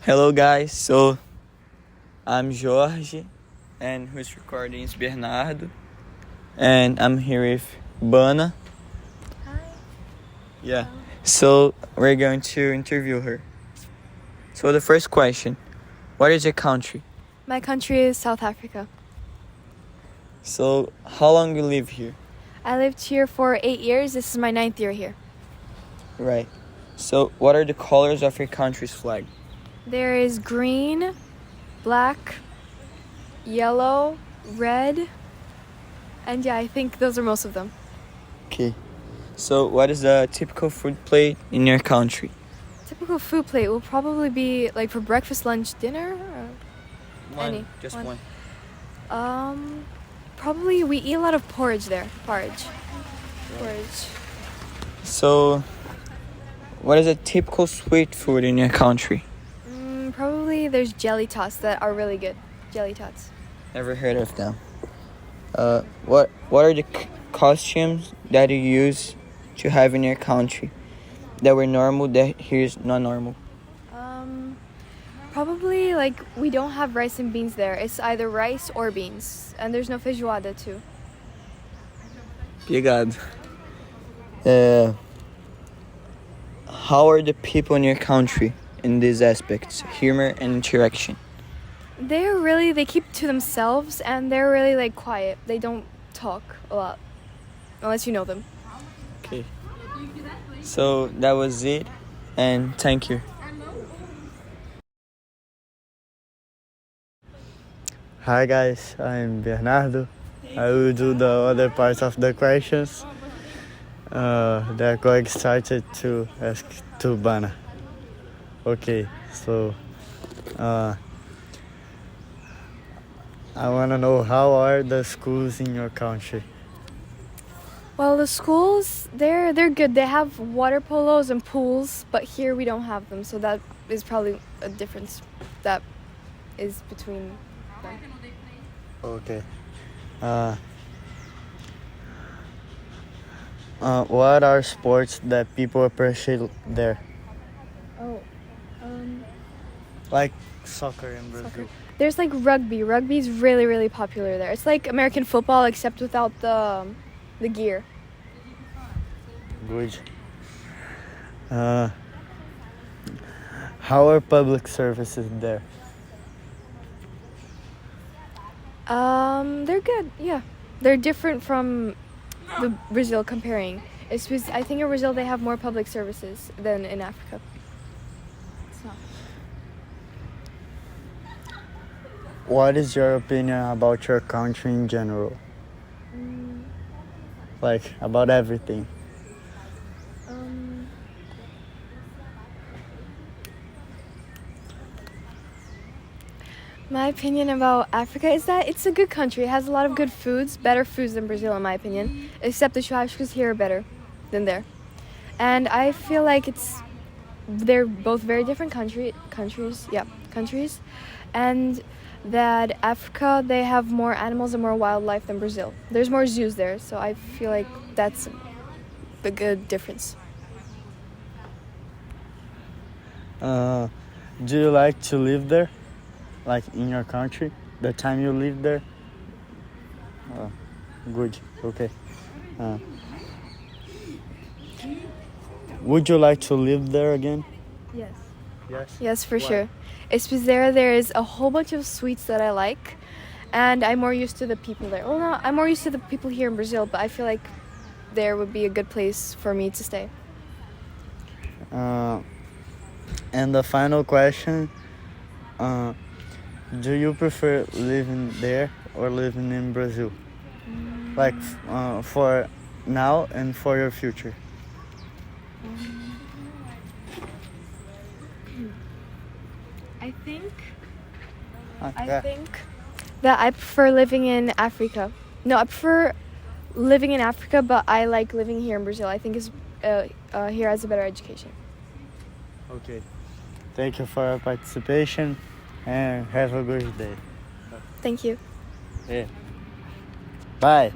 Hello guys, so I'm Jorge and who's recording is Bernardo and I'm here with Bana. Hi. Yeah. So we're going to interview her. So the first question, what is your country? My country is South Africa. So how long you live here? I lived here for 8 years. This is my 9th year here. Right. So what are the colors of your country's flag? There is green, black, yellow, red, and yeah, I think those are most of them. Okay. So what is the typical food plate in your country? Typical food plate will probably be like for breakfast, lunch, dinner. Or Just one. one. Probably we eat a lot of porridge there. Porridge. So what is a typical sweet food in your country? Probably there's jelly tots that are really good. Jelly tots. Never heard of them. What are the costumes that you use to have in your country that were normal that here's not normal? Probably like we don't have rice and beans there. It's either rice or beans, and there's no feijoada too. Obrigado. How are the people in your country in these aspects, humor and interaction? They keep to themselves, and they're really like quiet. They don't talk a lot unless you know them. Okay. So that was it, and thank you. Hi guys, I'm Bernardo. I will do the other parts of the questions that Greg started to ask to Bana. Okay, so I want to know, how are the schools in your country? Well, the schools they're good. They have water polos and pools, but here we don't have them. So that is probably a difference that is between them. Okay. What are sports that people appreciate there? Oh, Like soccer in Brazil. soccer. There's like rugby. Rugby is really, really popular there. It's like American football except without the gear. Good. How are public services there? They're good. Yeah, they're different from the Brazil comparing. It's because I think in Brazil they have more public services than in Africa. It's not. What is your opinion about your country in general? Like, about everything. My opinion about Africa is that it's a good country. It has a lot of good foods, better foods than Brazil in my opinion, except the churrascos here are better than there. And I feel like they're both very different countries, and that Africa, they have more animals and more wildlife than Brazil. There's more zoos there, so I feel like that's the good difference. Do you like to live there? Like in your country? The time you live there? Good, okay. Would you like to live there again? Yes. Yes? Yes, for Why? sure. It's because there is a whole bunch of sweets that I like, and I'm more used to the people there. Well, no, I'm more used to the people here in Brazil, but I feel like there would be a good place for me to stay. And the final question, do you prefer living there or living in Brazil? Like for now and for your future? I think Okay. that I prefer living in Africa. No, I prefer living in Africa, but I like living here in Brazil. I think here has a better education. Okay. Thank you for your participation and have a good day. Thank you. Yeah. Bye.